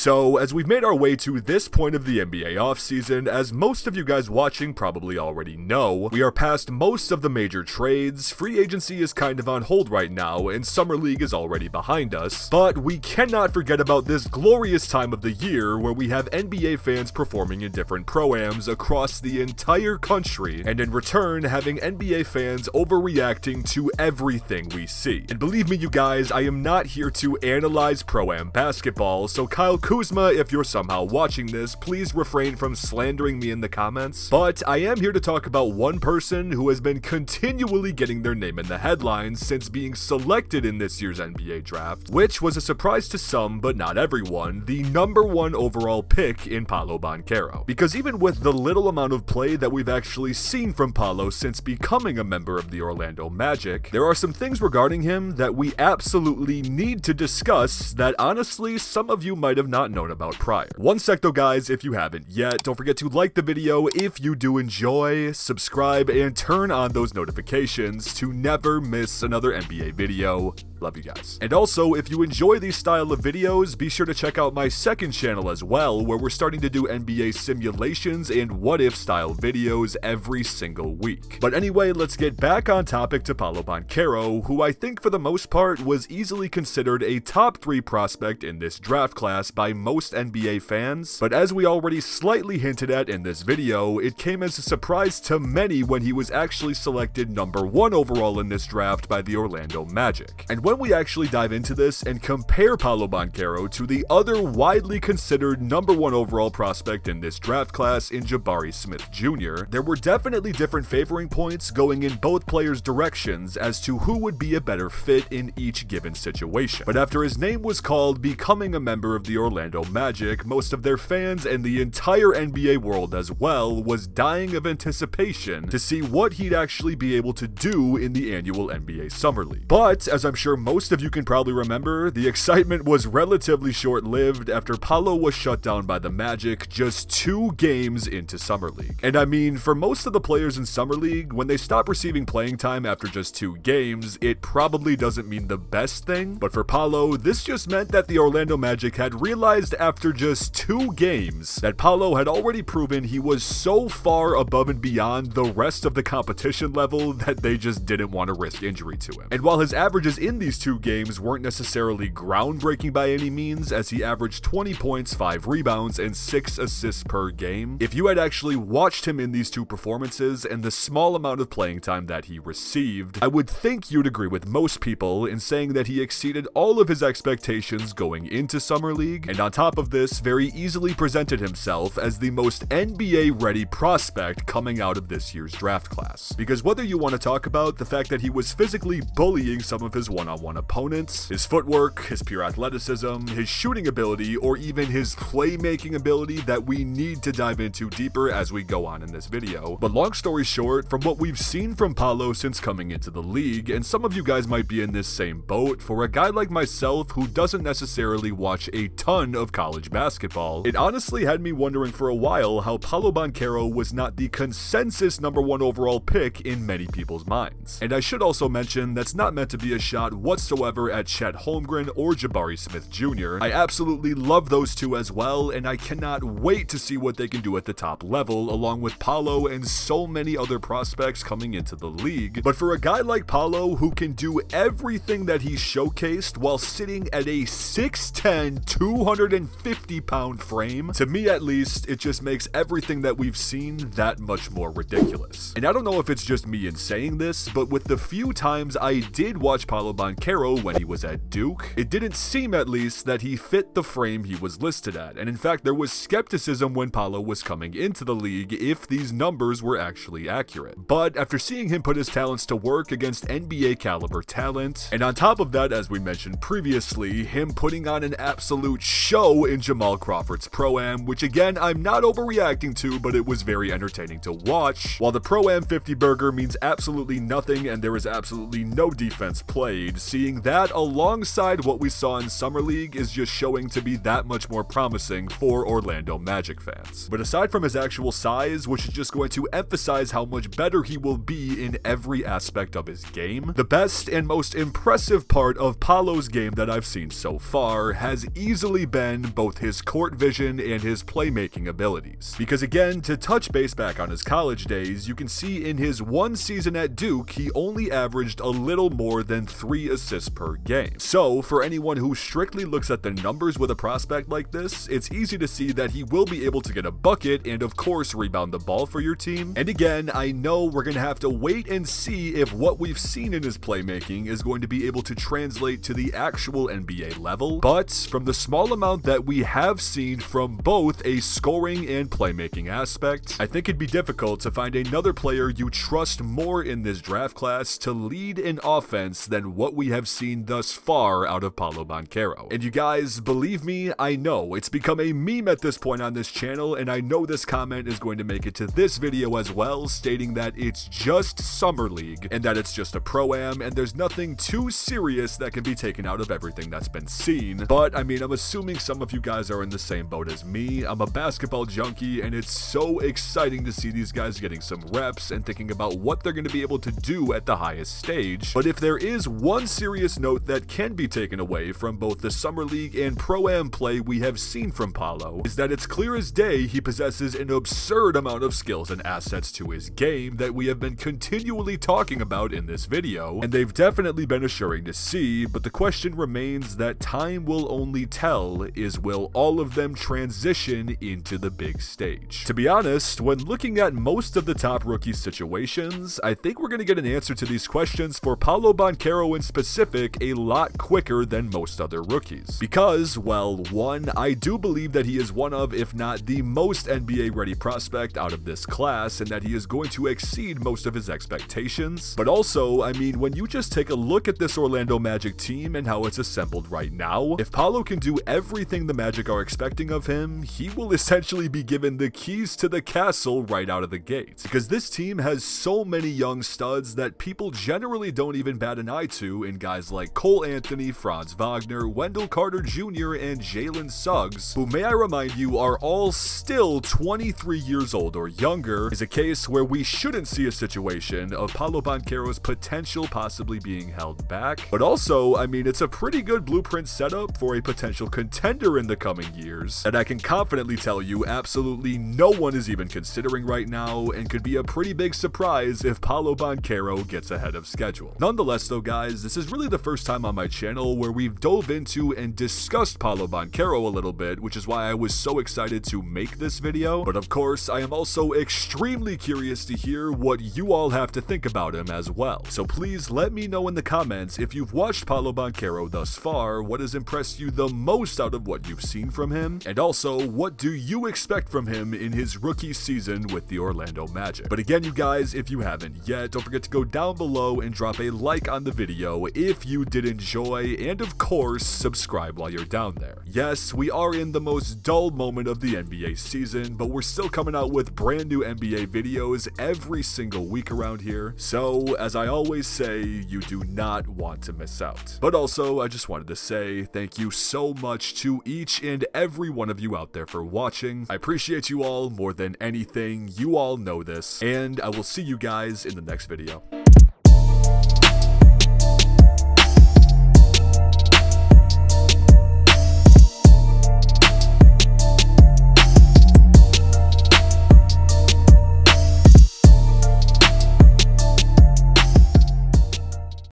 So, as we've made our way to this point of the NBA offseason, as most of you guys watching probably already know, we are past most of the major trades, free agency is kind of on hold right now, and Summer League is already behind us, but we cannot forget about this glorious time of the year where we have NBA fans performing in different pro-ams across the entire country, and in return having NBA fans overreacting to everything we see. And believe me, you guys, I am not here to analyze pro-am basketball, so Kyle Kuzma, if you're somehow watching this, please refrain from slandering me in the comments, but I am here to talk about one person who has been continually getting their name in the headlines since being selected in this year's NBA draft, which was a surprise to some but not everyone, the number 1 overall pick in Paolo Banchero. Because even with the little amount of play that we've actually seen from Paolo since becoming a member of the Orlando Magic, there are some things regarding him that we absolutely need to discuss that honestly some of you might have not known about prior. One sec though guys, if you haven't yet, don't forget to like the video if you do enjoy, subscribe, and turn on those notifications to never miss another NBA video. Love you guys. And also, if you enjoy these style of videos, be sure to check out my second channel as well, where we're starting to do NBA simulations and what-if style videos every single week. But anyway, let's get back on topic to Paolo Banchero, who I think for the most part was easily considered a top 3 prospect in this draft class by most NBA fans, but as we already slightly hinted at in this video, it came as a surprise to many when he was actually selected number 1 overall in this draft by the Orlando Magic. And when we actually dive into this and compare Paolo Banchero to the other widely considered number 1 overall prospect in this draft class in Jabari Smith Jr., there were definitely different favoring points going in both players' directions as to who would be a better fit in each given situation. But after his name was called becoming a member of the Orlando Magic, most of their fans and the entire NBA world as well was dying of anticipation to see what he'd actually be able to do in the annual NBA Summer League. But, as I'm sure most of you can probably remember, the excitement was relatively short-lived after Paolo was shut down by the Magic just 2 games into Summer League. And I mean, for most of the players in Summer League, when they stop receiving playing time after just 2 games, it probably doesn't mean the best thing, but for Paolo, this just meant that the Orlando Magic had realized after just 2 games that Paolo had already proven he was so far above and beyond the rest of the competition level that they just didn't want to risk injury to him. And while his averages in these 2 games weren't necessarily groundbreaking by any means, as he averaged 20 points, 5 rebounds, and 6 assists per game, if you had actually watched him in these 2 performances and the small amount of playing time that he received, I would think you'd agree with most people in saying that he exceeded all of his expectations going into Summer League, and on top of this, very easily presented himself as the most NBA-ready prospect coming out of this year's draft class. Because whether you want to talk about the fact that he was physically bullying some of his one-on-one opponents, his footwork, his pure athleticism, his shooting ability, or even his playmaking ability that we need to dive into deeper as we go on in this video. But long story short, from what we've seen from Paolo since coming into the league, and some of you guys might be in this same boat, for a guy like myself who doesn't necessarily watch a ton of college basketball, it honestly had me wondering for a while how Paolo Banchero was not the consensus number 1 overall pick in many people's minds. And I should also mention that's not meant to be a shot whatsoever at Chet Holmgren or Jabari Smith Jr. I absolutely love those 2 as well, and I cannot wait to see what they can do at the top level, along with Paolo and so many other prospects coming into the league. But for a guy like Paolo who can do everything that he's showcased while sitting at a 6'10", 250-pound frame, to me at least, it just makes everything that we've seen that much more ridiculous. And I don't know if it's just me in saying this, but with the few times I did watch Paolo Banchero when he was at Duke, it didn't seem at least that he fit the frame he was listed at, and in fact there was skepticism when Paolo was coming into the league if these numbers were actually accurate. But after seeing him put his talents to work against NBA caliber talent, and on top of that, as we mentioned previously, him putting on an absolute show in Jamal Crawford's Pro-Am, which again I'm not overreacting to, but it was very entertaining to watch. While the Pro-Am 50 burger means absolutely nothing and there is absolutely no defense played, Seeing that alongside what we saw in Summer League is just showing to be that much more promising for Orlando Magic fans. But aside from his actual size, which is just going to emphasize how much better he will be in every aspect of his game, the best and most impressive part of Paolo's game that I've seen so far has easily been both his court vision and his playmaking abilities. Because again, to touch base back on his college days, you can see in his one season at Duke, he only averaged a little more than 3 assists per game. So for anyone who strictly looks at the numbers with a prospect like this, it's easy to see that he will be able to get a bucket and of course rebound the ball for your team. And again, I know we're going to have to wait and see if what we've seen in his playmaking is going to be able to translate to the actual NBA level, but from the small amount that we have seen from both a scoring and playmaking aspect, I think it'd be difficult to find another player you trust more in this draft class to lead an offense than what we have seen thus far out of Paolo Banchero. And you guys, believe me, I know it's become a meme at this point on this channel, and I know this comment is going to make it to this video as well, stating that it's just Summer League and that it's just a pro-am and there's nothing too serious that can be taken out of everything that's been seen. But I mean, I'm assuming some of you guys are in the same boat as me. I'm a basketball junkie and it's so exciting to see these guys getting some reps and thinking about what they're going to be able to do at the highest stage. But if there is one serious note that can be taken away from both the Summer League and Pro-Am play we have seen from Paolo, is that it's clear as day he possesses an absurd amount of skills and assets to his game that we have been continually talking about in this video, and they've definitely been assuring to see, but the question remains that time will only tell is will all of them transition into the big stage. To be honest, when looking at most of the top rookie situations, I think we're going to get an answer to these questions for Paolo Banchero in specific a lot quicker than most other rookies. Because, well, one, I do believe that he is one of, if not the most NBA ready prospect out of this class, and that he is going to exceed most of his expectations. But also, I mean, when you just take a look at this Orlando Magic team and how it's assembled right now, if Paolo can do everything the Magic are expecting of him, he will essentially be given the keys to the castle right out of the gate. Because this team has so many young studs that people generally don't even bat an eye to in guys like Cole Anthony, Franz Wagner, Wendell Carter Jr, and Jalen Suggs, who, may I remind you, are all still 23 years old or younger, is a case where we shouldn't see a situation of Paolo Banchero's potential possibly being held back. But also, I mean, it's a pretty good blueprint setup for a potential contender in the coming years, and I can confidently tell you absolutely no one is even considering right now, and could be a pretty big surprise if Paolo Banchero gets ahead of schedule. Nonetheless though guys, this is really the first time on my channel where we've dove into and discussed Paolo Banchero a little bit, which is why I was so excited to make this video. But of course, I am also extremely curious to hear what you all have to think about him as well. So please let me know in the comments if you've watched Paolo Banchero thus far, what has impressed you the most out of what you've seen from him, and also what do you expect from him in his rookie season with the Orlando Magic. But again, you guys, if you haven't yet, don't forget to go down below and drop a like on the video if you did enjoy, and of course, subscribe while you're down there. Yes, we are in the most dull moment of the NBA season, but we're still coming out with brand new NBA videos every single week around here, so as I always say, you do not want to miss out. But also, I just wanted to say thank you so much to each and every one of you out there for watching. I appreciate you all more than anything, you all know this, and I will see you guys in the next video.